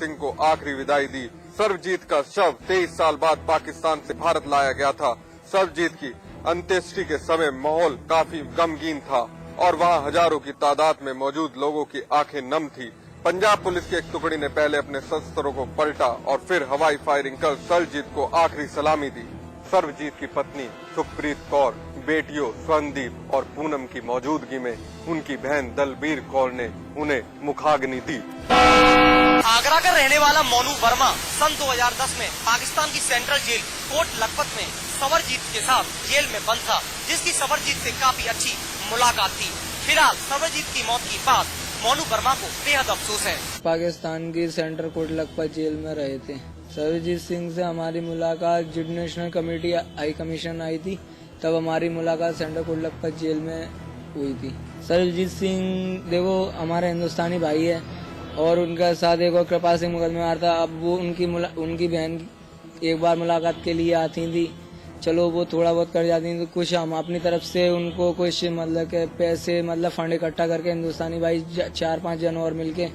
सिंह को आखिरी विदाई दी। सर्वजीत का शव 23 साल बाद पाकिस्तान से भारत लाया गया था। सर्वजीत की अंत्येष्टि के समय माहौल काफी गमगीन था और वहां हजारों की तादाद में मौजूद लोगों की आंखें नम थी। पंजाब पुलिस की एक टुकड़ी ने पहले अपने शस्त्रों को पलटा और फिर हवाई फायरिंग कर सर्वजीत को आखिरी सलामी दी। सर्वजीत की पत्नी सुखप्रीत कौर, बेटियों स्वर्णदीप और पूनम की मौजूदगी में उनकी बहन दलबीर कौर ने उन्हें मुखाग्नि दी। आगरा का रहने वाला मोनू वर्मा सन 2010 में पाकिस्तान की सेंट्रल जेल कोट लखपत में सर्वजीत के साथ जेल में बंद था, जिसकी सर्वजीत से काफी अच्छी मुलाकात थी। फिलहाल सर्वजीत की मौत के बाद मोनू वर्मा को बेहद अफसोस है। पाकिस्तान की सेंट्रल कोट लखपत जेल में रहे थे। सर्वजीत सिंह से हमारी मुलाकात जब नेशनल कमेटी हाई कमीशन आई थी, तब हमारी मुलाकात सेंट्रल कोट लखपत जेल में हुई थी। सर्वजीत सिंह देखो हमारे हिंदुस्तानी भाई है और उनका साथ देखो कृपा सिंह मुगल में था। अब वो उनकी बहन एक बार मुलाकात के लिए आती थी, चलो वो थोड़ा बहुत कर जाती थी, तो कुछ हम अपनी तरफ से उनको कुछ मतलब के पैसे फंड इकट्ठा करके हिंदुस्तानी भाई 4-5 जन और मिलके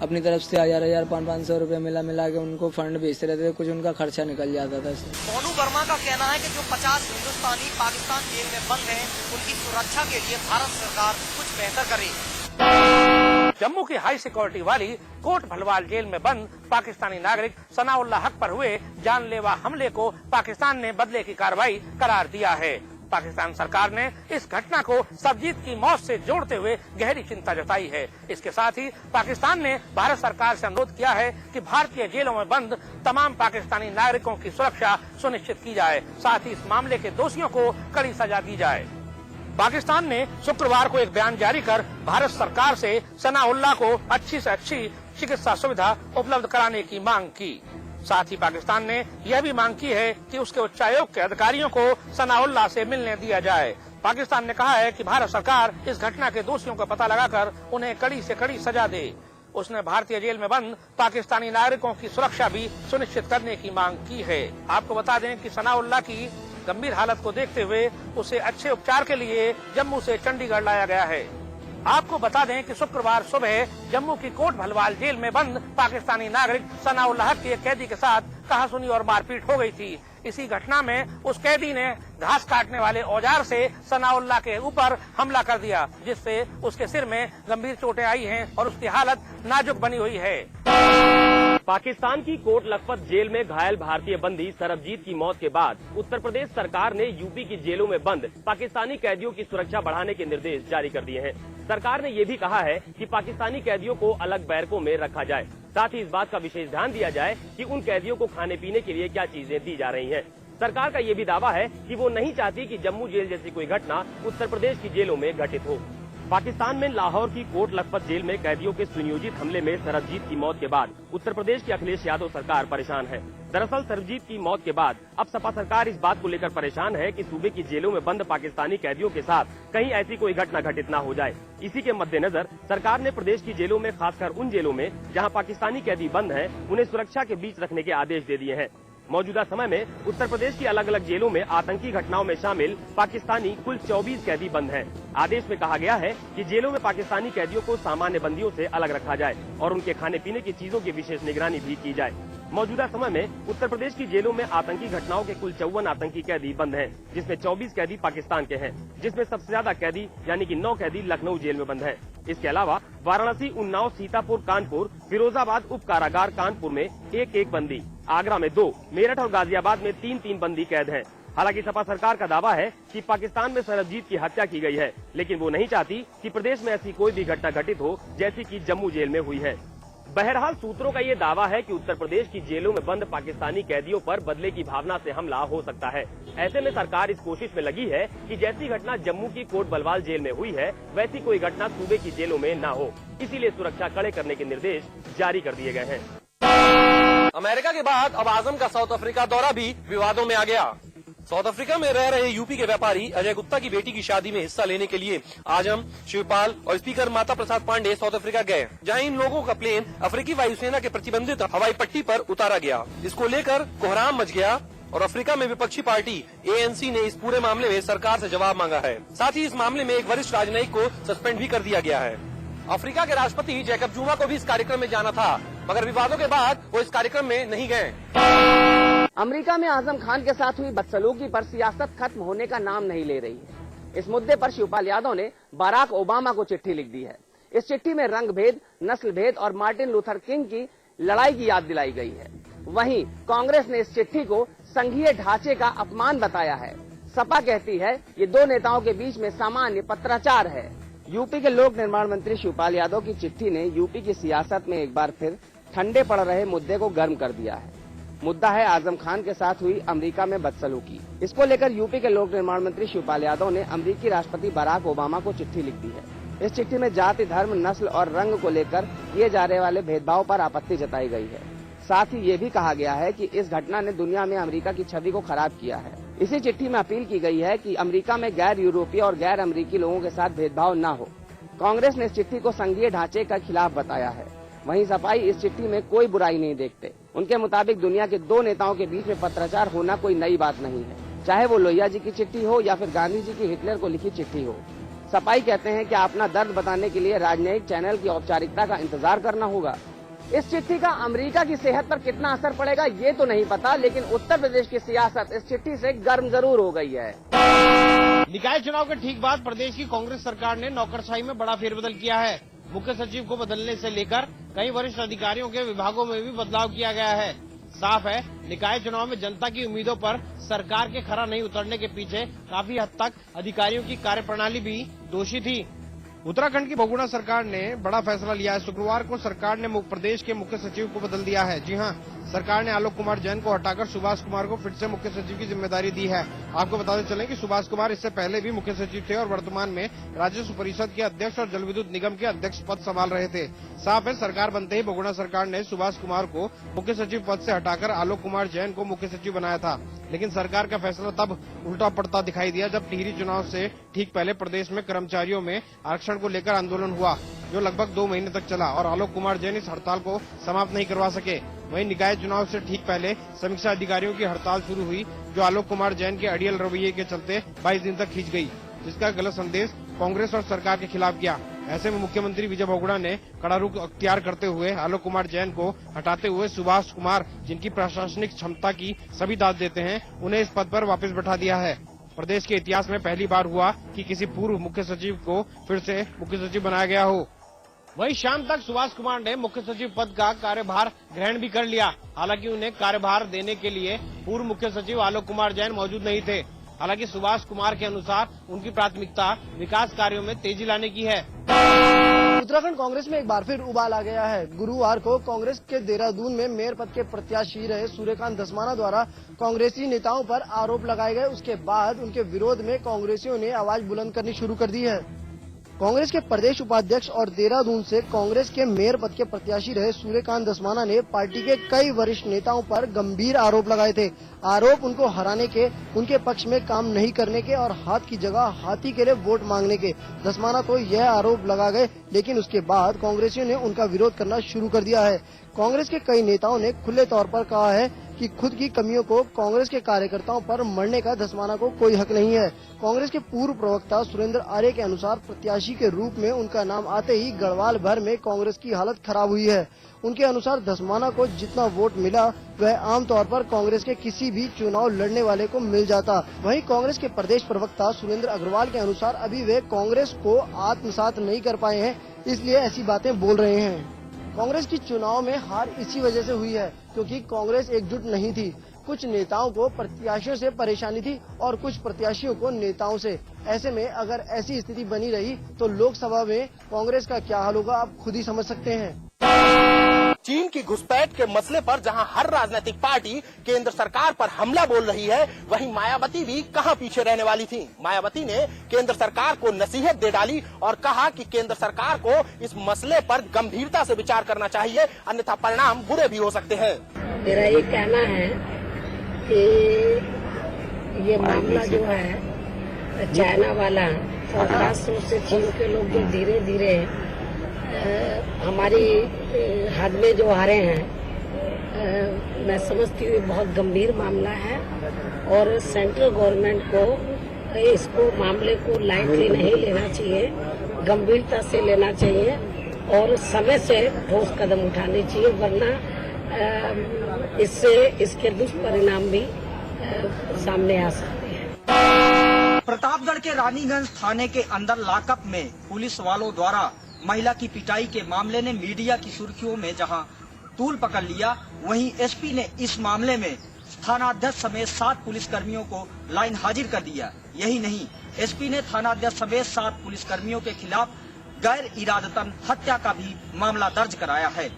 अपनी तरफ से 1000 500 रुपए मिला के उनको फंड भेजते रहते थे, कुछ उनका खर्चा निकल जाता था। मोनू वर्मा का कहना है कि जो 50 हिंदुस्तानी पाकिस्तान जेल में बंद हैं, उनकी सुरक्षा के लिए भारत सरकार कुछ बेहतर करे। जम्मू की हाई सिक्योरिटी वाली कोट भलवाल जेल में बंद पाकिस्तानी नागरिक सनाउल्लाह हक पर हुए जानलेवा हमले को पाकिस्तान ने बदले की कार्रवाई करार दिया है। पाकिस्तान सरकार ने इस घटना को सर्वजीत की मौत से जोड़ते हुए गहरी चिंता जताई है। इसके साथ ही पाकिस्तान ने भारत सरकार से अनुरोध किया है कि भारतीय जेलों में बंद तमाम पाकिस्तानी नागरिकों की सुरक्षा सुनिश्चित की जाए, साथ ही इस मामले के दोषियों को कड़ी सजा दी जाए। पाकिस्तान ने शुक्रवार को एक बयान जारी कर भारत सरकार से सनाउल्लाह को अच्छी से अच्छी चिकित्सा सुविधा उपलब्ध कराने की मांग की। साथ ही पाकिस्तान ने यह भी मांग की है कि उसके उच्चायोग के अधिकारियों को सनाउल्लाह से मिलने दिया जाए। पाकिस्तान ने कहा है कि भारत सरकार इस घटना के दोषियों का पता लगाकर उन्हें कड़ी से कड़ी सजा दे। उसने भारतीय जेल में बंद पाकिस्तानी नागरिकों की सुरक्षा भी सुनिश्चित करने की मांग की है। आपको बता दें कि सनाउल्लाह की गंभीर हालत को देखते हुए उसे अच्छे उपचार के लिए जम्मू से चंडीगढ़ लाया गया है। आपको बता दें कि शुक्रवार सुबह जम्मू की कोट भलवाल जेल में बंद पाकिस्तानी नागरिक सनाउल्लाह के एक कैदी के साथ कहासुनी और मारपीट हो गई थी। इसी घटना में उस कैदी ने घास काटने वाले औजार से सनाउल्लाह के ऊपर हमला कर दिया, जिससे उसके सिर में गंभीर चोटें आई हैं और उसकी हालत नाजुक बनी हुई है। पाकिस्तान की कोट लखपत जेल में घायल भारतीय बंदी सर्वजीत की मौत के बाद उत्तर प्रदेश सरकार ने यूपी की जेलों में बंद पाकिस्तानी कैदियों की सुरक्षा बढ़ाने के निर्देश जारी कर दिए हैं। सरकार ने ये भी कहा है कि पाकिस्तानी कैदियों को अलग बैरकों में रखा जाए, साथ ही इस बात का विशेष ध्यान दिया जाए कि उन कैदियों को खाने पीने के लिए क्या चीजें दी जा रही हैं। सरकार का ये भी दावा है कि वो नहीं चाहती कि जम्मू जेल जैसी कोई घटना उत्तर प्रदेश की जेलों में घटित हो। पाकिस्तान में लाहौर की कोट लखपत जेल में कैदियों के सुनियोजित हमले में सर्वजीत की मौत के बाद उत्तर प्रदेश की अखिलेश यादव सरकार परेशान है। दरअसल सर्वजीत की मौत के बाद अब सपा सरकार इस बात को लेकर परेशान है कि सूबे की जेलों में बंद पाकिस्तानी कैदियों के साथ कहीं ऐसी कोई घटना घटित न हो जाए। इसी के मद्देनजर सरकार ने प्रदेश की जेलों में, खासकर उन जेलों में जहां पाकिस्तानी कैदी बंद हैं, उन्हें सुरक्षा के बीच रखने के आदेश दे दिए हैं। मौजूदा समय में उत्तर प्रदेश की अलग अलग जेलों में आतंकी घटनाओं में शामिल पाकिस्तानी कुल 24 कैदी बंद हैं। आदेश में कहा गया है कि जेलों में पाकिस्तानी कैदियों को सामान्य बंदियों से अलग रखा जाए और उनके खाने पीने की चीजों की विशेष निगरानी भी की जाए। मौजूदा समय में उत्तर प्रदेश की जेलों में आतंकी घटनाओं के कुल 54 आतंकी कैदी बंद हैं, जिसमें 24 कैदी पाकिस्तान के हैं, जिसमें सबसे ज्यादा कैदी यानी कि 9 कैदी लखनऊ जेल में बंद हैं। इसके अलावा वाराणसी, उन्नाव, सीतापुर, कानपुर, फिरोजाबाद उप कारागार कानपुर में एक बंदी, आगरा में 2, मेरठ और गाजियाबाद में 3 बंदी कैद हैं। हालांकि सपा सरकार का दावा है कि पाकिस्तान में सर्वजीत की हत्या की गई है, लेकिन वो नहीं चाहती कि प्रदेश में ऐसी कोई भी घटना घटित हो जैसी कि जम्मू जेल में हुई है। बहरहाल सूत्रों का ये दावा है कि उत्तर प्रदेश की जेलों में बंद पाकिस्तानी कैदियों पर बदले की भावना से हमला हो सकता है। ऐसे में सरकार इस कोशिश में लगी है कि जैसी घटना जम्मू की कोट भलवाल जेल में हुई है, वैसी कोई घटना सूबे की जेलों में न हो। इसीलिए सुरक्षा कड़े करने के निर्देश जारी कर दिए गए हैं। अमेरिका के बाद अब आजम का साउथ अफ्रीका दौरा भी विवादों में आ गया। साउथ अफ्रीका में रह रहे यूपी के व्यापारी अजय गुप्ता की बेटी की शादी में हिस्सा लेने के लिए आजम, शिवपाल और speaker Mata Prasad Pandey south Africa गए, जहां इन लोगों का प्लेन अफ्रीकी वायुसेना के प्रतिबंधित हवाई पट्टी पर उतारा गया। इसको लेकर कोहराम मच गया और अफ्रीका में विपक्षी पार्टी ANC ने इस पूरे मामले में सरकार से जवाब मांगा है। साथ ही इस मामले में एक वरिष्ठ राजनयिक को सस्पेंड भी कर दिया गया है। अफ्रीका के राष्ट्रपति जैकब जुमा को भी इस कार्यक्रम में जाना था, मगर विवादों के बाद वो इस कार्यक्रम में नहीं गए। अमेरिका में आजम खान के साथ हुई बदसलूकी पर सियासत खत्म होने का नाम नहीं ले रही है। इस मुद्दे पर शिवपाल यादव ने बराक ओबामा को चिट्ठी लिख दी है। इस चिट्ठी में रंग भेद, नस्ल भेद और मार्टिन लूथर किंग की लड़ाई की याद दिलाई गई है। वहीं कांग्रेस ने इस चिट्ठी को संघीय ढांचे का अपमान बताया है। सपा कहती है ये दो नेताओं के बीच में सामान्य पत्राचार है। यूपी के लोक निर्माण मंत्री शिवपाल यादव की चिट्ठी ने यूपी की सियासत में एक बार फिर ठंडे पड़ रहे मुद्दे को गर्म कर दिया है। मुद्दा है आजम खान के साथ हुई अमेरिका में बदसलूकी। इसको लेकर यूपी के लोक निर्माण मंत्री शिवपाल यादव ने अमेरिकी राष्ट्रपति बराक ओबामा को चिट्ठी लिख दी है। इस चिट्ठी में जाति, धर्म, नस्ल और रंग को लेकर किए जा रहे वाले भेदभाव पर आपत्ति जताई गई है। साथ ही ये भी कहा गया है कि इस घटना ने दुनिया में अमेरिका की छवि को खराब किया है। इसी चिट्ठी में अपील की गई है कि अमेरिका में गैर यूरोपीय और गैर अमेरिकी लोगों के साथ भेदभाव न हो। कांग्रेस ने इस चिट्ठी को संघीय ढांचे का खिलाफ बताया है। वहीं सपाई इस चिट्ठी में कोई बुराई नहीं देखते। उनके मुताबिक दुनिया के दो नेताओं के बीच में पत्राचार होना कोई नई बात नहीं है, चाहे वो लोहिया जी की चिट्ठी हो या फिर गांधी जी की हिटलर को लिखी चिट्ठी हो। सपाई कहते हैं कि अपना दर्द बताने के लिए राजनयिक चैनल की औपचारिकता का इंतजार करना होगा। इस चिट्ठी का अमेरिका की सेहत पर कितना असर पड़ेगा ये तो नहीं पता, लेकिन उत्तर प्रदेश की सियासत इस चिट्ठी से गर्म जरूर हो गई है। निकाय चुनाव के ठीक बाद प्रदेश की कांग्रेस सरकार ने नौकरशाही में बड़ा फेरबदल किया है। मुख्य सचिव को बदलने से लेकर कई वरिष्ठ अधिकारियों के विभागों में भी बदलाव किया गया है। साफ है, निकाय चुनाव में जनता की उम्मीदों पर सरकार के खरा नहीं उतरने के पीछे काफी हद तक अधिकारियों की कार्यप्रणाली भी दोषी थी। उत्तराखंड की बहुगुणा सरकार ने बड़ा फैसला लिया है। शुक्रवार को सरकार ने प्रदेश के मुख्य सचिव को बदल दिया है। जी हां, सरकार ने आलोक कुमार जैन को हटाकर सुभाष कुमार को फिर से मुख्य सचिव की जिम्मेदारी दी है। आपको बताते चलें कि सुभाष कुमार इससे पहले भी मुख्य सचिव थे और वर्तमान में राजस्व परिषद के अध्यक्ष और जल विद्युत निगम के अध्यक्ष पद संभाल रहे थे। साफ है, सरकार बनते ही बहुगुणा सरकार ने सुभाष कुमार को मुख्य सचिव पद से हटाकर आलोक कुमार जैन को मुख्य सचिव बनाया था। लेकिन सरकार का फैसला तब उल्टा पड़ता दिखाई दिया जब टिहरी चुनाव से ठीक पहले प्रदेश में कर्मचारियों में आरक्षण को लेकर आंदोलन हुआ, जो लगभग 2 महीने तक चला और आलोक कुमार जैन इस हड़ताल को समाप्त नहीं करवा सके। वहीं निकाय चुनाव से ठीक पहले समीक्षा अधिकारियों की हड़ताल शुरू हुई, जो आलोक कुमार जैन के अड़ियल रवैये के चलते 22 दिन तक खींच गई, जिसका गलत संदेश कांग्रेस और सरकार के खिलाफ गया। ऐसे में मुख्यमंत्री विजय बहुगुणा ने कड़ा रुख अख्तियार करते हुए आलोक कुमार जैन को हटाते हुए सुभाष कुमार, जिनकी प्रशासनिक क्षमता की सभी दाद देते हैं, उन्हें इस पद पर वापस बैठा दिया है। प्रदेश के इतिहास में पहली बार हुआ कि किसी पूर्व मुख्य सचिव को फिर से मुख्य सचिव बनाया गया हो। वहीं शाम तक सुभाष कुमार ने मुख्य सचिव पद का कार्यभार ग्रहण भी कर लिया। हालांकि उन्हें कार्यभार देने के लिए पूर्व मुख्य सचिव आलोक कुमार जैन मौजूद नहीं थे। हालांकि सुभाष कुमार के अनुसार उनकी प्राथमिकता विकास कार्यों में तेजी लाने की है। उत्तराखंड कांग्रेस में एक बार फिर उबाल आ गया है। गुरुवार को कांग्रेस के देहरादून में मेयर पद के प्रत्याशी रहे सूर्यकांत धस्माना द्वारा कांग्रेसी नेताओं पर आरोप लगाए गए। उसके बाद उनके विरोध में कांग्रेसियों ने आवाज बुलंद करनी शुरू कर दी है। कांग्रेस के प्रदेश उपाध्यक्ष और देहरादून से कांग्रेस के मेयर पद के प्रत्याशी रहे सूर्यकांत धस्माना ने पार्टी के कई वरिष्ठ नेताओं पर गंभीर आरोप लगाए थे। आरोप उनको हराने के, उनके पक्ष में काम नहीं करने के और हाथ की जगह हाथी के लिए वोट मांगने के। धस्माना तो यह आरोप लगा गए, लेकिन उसके बाद कांग्रेसियों ने उनका विरोध करना शुरू कर दिया है। कांग्रेस के कई नेताओं ने खुले तौर पर कहा है कि खुद की कमियों को कांग्रेस के कार्यकर्ताओं पर मढ़ने का धस्माना को कोई हक नहीं है। कांग्रेस के पूर्व प्रवक्ता सुरेंद्र आर्य के अनुसार प्रत्याशी के रूप में उनका नाम आते ही गढ़वाल भर में कांग्रेस की हालत खराब हुई है। उनके अनुसार धस्माना को जितना वोट मिला वह आमतौर पर कांग्रेस के किसी भी चुनाव लड़ने वाले को मिल जाता। वहीं कांग्रेस के प्रदेश प्रवक्ता सुरेंद्र अग्रवाल के अनुसार अभी वे कांग्रेस को आत्मसात नहीं कर पाए हैं, इसलिए ऐसी बातें बोल रहे हैं। कांग्रेस की चुनाव में हार इसी वजह से हुई है क्योंकि कांग्रेस एकजुट नहीं थी। कुछ नेताओं को प्रत्याशियों से परेशानी थी और कुछ प्रत्याशियों को नेताओं से। ऐसे में अगर ऐसी स्थिति बनी रही तो लोकसभा में कांग्रेस का क्या हाल होगा आप खुद ही समझ सकते हैं। चीन की घुसपैठ के मसले पर जहां हर राजनीतिक पार्टी केंद्र सरकार पर हमला बोल रही है, वहीं मायावती भी कहां पीछे रहने वाली थी। मायावती ने केंद्र सरकार को नसीहत दे डाली और कहा कि केंद्र सरकार को इस मसले पर गंभीरता से विचार करना चाहिए, अन्यथा परिणाम बुरे भी हो सकते हैं। मेरा ये कहना है कि ये मामला जो है चाइना वाला और खासतौर से चीन के लोग जो धीरे धीरे हमारी हद में जो आ रहे हैं, मैं समझती हूँ बहुत गंभीर मामला है और सेंट्रल गवर्नमेंट को इसको मामले को लाइटली नहीं लेना चाहिए, गंभीरता से लेना चाहिए और समय से ठोस कदम उठाने चाहिए, वरना इससे इसके दुष्परिणाम भी सामने आ सकते हैं। प्रतापगढ़ के रानीगंज थाने के अंदर लॉकअप में पुलिस वालों द्वारा महिला की पिटाई के मामले ने मीडिया की सुर्खियों में जहां तूल पकड़ लिया, वहीं एसपी ने इस मामले में थानाध्यक्ष समेत 7 पुलिसकर्मियों को लाइन हाजिर कर दिया। यही नहीं, एसपी ने थानाध्यक्ष समेत 7 पुलिसकर्मियों के खिलाफ गैर इरादतन हत्या का भी मामला दर्ज कराया है।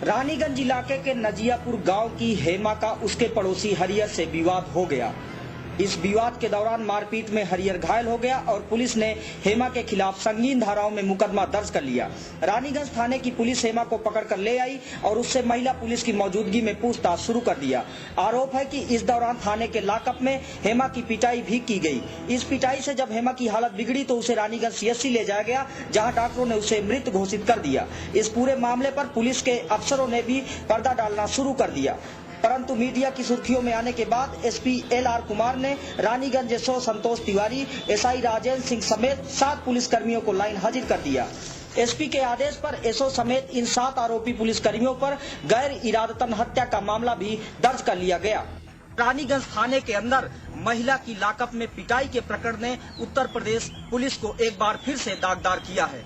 रानीगंज इलाके के नजियापुर गांव की हेमा का उसके पड़ोसी हरियर से विवाद हो गया। इस विवाद के दौरान मारपीट में हरियर घायल हो गया और पुलिस ने हेमा के खिलाफ संगीन धाराओं में मुकदमा दर्ज कर लिया। रानीगंज थाने की पुलिस हेमा को पकड़कर ले आई और उससे महिला पुलिस की मौजूदगी में पूछताछ शुरू कर दिया। आरोप है कि इस दौरान थाने के लॉकअप में हेमा की पिटाई भी की गई। इस पिटाई से जब हेमा की हालत बिगड़ी तो उसे रानीगंज सीएचसी ले जाया गया, जहाँ डॉक्टरों ने उसे मृत घोषित कर दिया। इस पूरे मामले पर पुलिस के अफसरों ने भी पर्दा डालना शुरू कर दिया, परंतु मीडिया की सुर्खियों में आने के बाद एसपी एलआर कुमार ने रानीगंज एसओ संतोष तिवारी, एसआई राजेंद्र सिंह समेत 7 पुलिसकर्मियों को लाइन हाजिर कर दिया। एसपी के आदेश पर एसओ समेत इन 7 आरोपी पुलिसकर्मियों पर गैर इरादतन हत्या का मामला भी दर्ज कर लिया गया। रानीगंज थाने के अंदर महिला की लॉकअप में पिटाई के प्रकरण ने उत्तर प्रदेश पुलिस को एक बार फिर से दागदार किया है।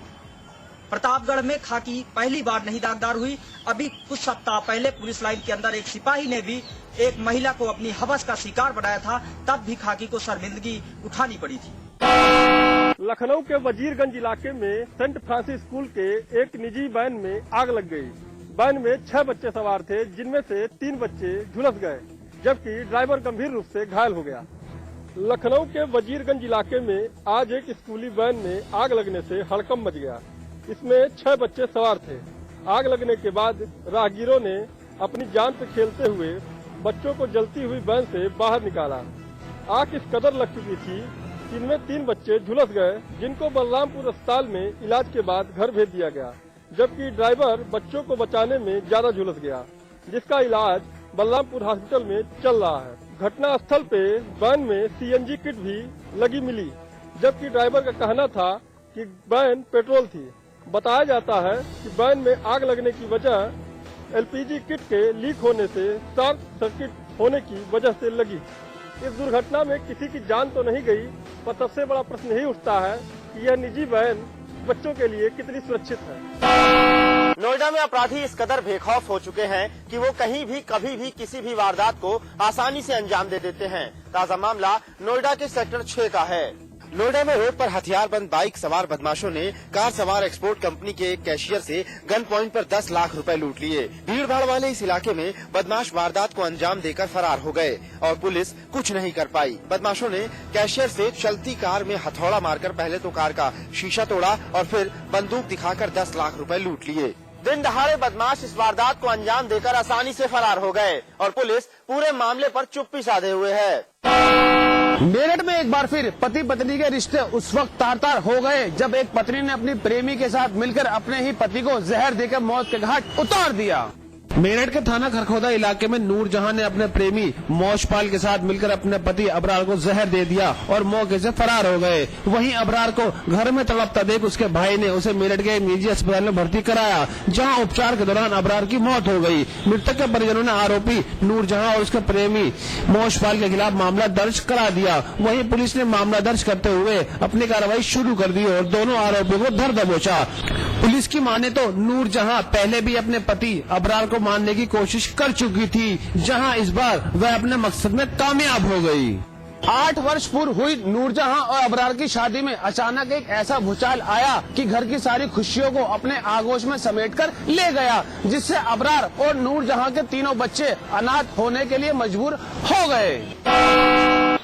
प्रतापगढ़ में खाकी पहली बार नहीं दागदार हुई। अभी कुछ सप्ताह पहले पुलिस लाइन के अंदर एक सिपाही ने भी एक महिला को अपनी हवस का शिकार बनाया था, तब भी खाकी को शर्मिंदगी उठानी पड़ी थी। लखनऊ के वजीरगंज इलाके में सेंट फ्रांसिस स्कूल के एक निजी वैन में आग लग गई। वैन में 6 बच्चे सवार थे, जिनमें से 3 बच्चे झुलस गए, जबकि ड्राइवर गंभीर रूप से घायल हो गया। लखनऊ के वजीरगंज इलाके में आज एक स्कूली वैन में आग लगने से हड़कंप मच गया। इसमें 6 बच्चे सवार थे। आग लगने के बाद राहगीरों ने अपनी जान से खेलते हुए बच्चों को जलती हुई वैन से बाहर निकाला। आग इस कदर लग चुकी थी कि इनमें 3 बच्चे झुलस गए, जिनको बलरामपुर अस्पताल में इलाज के बाद घर भेज दिया गया, जबकि ड्राइवर बच्चों को बचाने में ज्यादा झुलस गया, जिसका इलाज बलरामपुर हॉस्पिटल में चल रहा है। घटना स्थल पे वैन में सीएनजी किट भी लगी मिली, जबकि ड्राइवर का कहना था कि वैन पेट्रोल थी। बताया जाता है कि वैन में आग लगने की वजह एलपीजी किट के लीक होने से शॉर्ट सर्किट होने की वजह से लगी। इस दुर्घटना में किसी की जान तो नहीं गई, पर सबसे बड़ा प्रश्न यही उठता है कि यह निजी वैन बच्चों के लिए कितनी सुरक्षित है। नोएडा में अपराधी इस कदर बेखौफ हो चुके हैं कि वो कहीं भी कभी भी किसी भी वारदात को आसानी से अंजाम दे देते हैं। ताजा मामला नोएडा के सेक्टर 6 का है। नोएडा में रोड पर हथियारबंद बाइक सवार बदमाशों ने कार सवार एक्सपोर्ट कंपनी के एक कैशियर से गन पॉइंट पर 10 लाख रुपए लूट लिए। भीड़ भाड़ वाले इस इलाके में बदमाश वारदात को अंजाम देकर फरार हो गए और पुलिस कुछ नहीं कर पाई। बदमाशों ने कैशियर से चलती कार में हथौड़ा मारकर पहले तो कार का शीशा तोड़ा और फिर बंदूक दिखाकर 10 लाख रुपए लूट लिए। दिन दहाड़े बदमाश इस वारदात को अंजाम देकर आसानी से फरार हो गए और पुलिस पूरे मामले पर चुप्पी साधे हुए है। मेरठ में एक बार फिर पति पत्नी के रिश्ते उस वक्त तार तार हो गए जब एक पत्नी ने अपनी प्रेमी के साथ मिलकर अपने ही पति को जहर देकर मौत के घाट उतार दिया। मेरठ के थाना खरखोदा इलाके में नूरजहां ने अपने प्रेमी मौजपाल के साथ मिलकर अपने पति अबरार को जहर दे दिया और मौके से फरार हो गए। वहीं अबरार को घर में तड़पता देख उसके भाई ने उसे मेरठ के निजी अस्पताल में भर्ती कराया, जहां उपचार के दौरान अबरार की मौत हो गई। मृतक के परिजनों ने आरोपी नूरजहां और उसके प्रेमी मौजपाल के खिलाफ मामला दर्ज करा दिया। वहीं पुलिस ने मामला दर्ज करते हुए अपनी कार्रवाई शुरू कर दी और दोनों आरोपियों को धर दबोचा। पुलिस की माने तो नूरजहां पहले भी अपने पति अबरार को मारने की कोशिश कर चुकी थी, जहां इस बार वह अपने मकसद में कामयाब हो गई। 8 वर्ष पूर्व हुई नूरजहां और अबरार की शादी में अचानक एक ऐसा भूचाल आया कि घर की सारी खुशियों को अपने आगोश में समेटकर ले गया, जिससे अबरार और नूरजहां के तीनों बच्चे अनाथ होने के लिए मजबूर हो गए।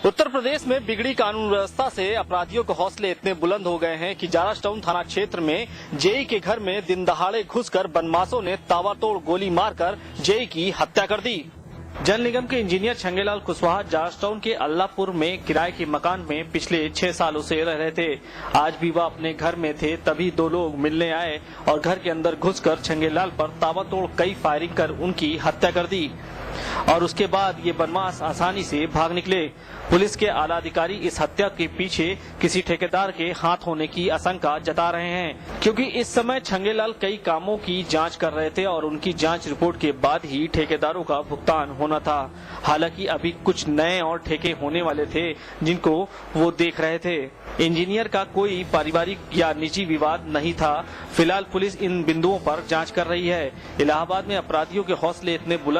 उत्तर प्रदेश में बिगड़ी कानून व्यवस्था से अपराधियों के हौसले इतने बुलंद हो गए हैं कि जारस टाउन थाना क्षेत्र में जेई के घर में दिन दहाड़े घुसकर बदमाशों ने ताबड़तोड़ गोली मारकर जेई की हत्या कर दी। जल निगम के इंजीनियर छंगेलाल कुशवाहा जारस टाउन के अल्लाहपुर में किराए के मकान में पिछले 6 सालों से रह रहे थे। आज भी वह अपने घर में थे, तभी 2 लोग मिलने आए और घर के अंदर घुसकर छंगेलाल पर ताबड़तोड़ कई फायरिंग कर उनकी हत्या कर दी। और उसके बाद ये बदमाश आसानी से भाग निकले। पुलिस के आला अधिकारी इस हत्या के पीछे किसी ठेकेदार के हाथ होने की आशंका जता रहे हैं, क्योंकि इस समय छंगेलाल कई कामों की जांच कर रहे थे और उनकी जांच रिपोर्ट के बाद ही ठेकेदारों का भुगतान होना था। हालांकि अभी कुछ नए और ठेके होने वाले थे जिनको वो देख रहे थे। इंजीनियर का कोई पारिवारिक या निजी विवाद नहीं था। फिलहाल पुलिस इन बिंदुओं पर जांच कर रही है। इलाहाबाद में अपराधियों के हौसले इतने बुलंद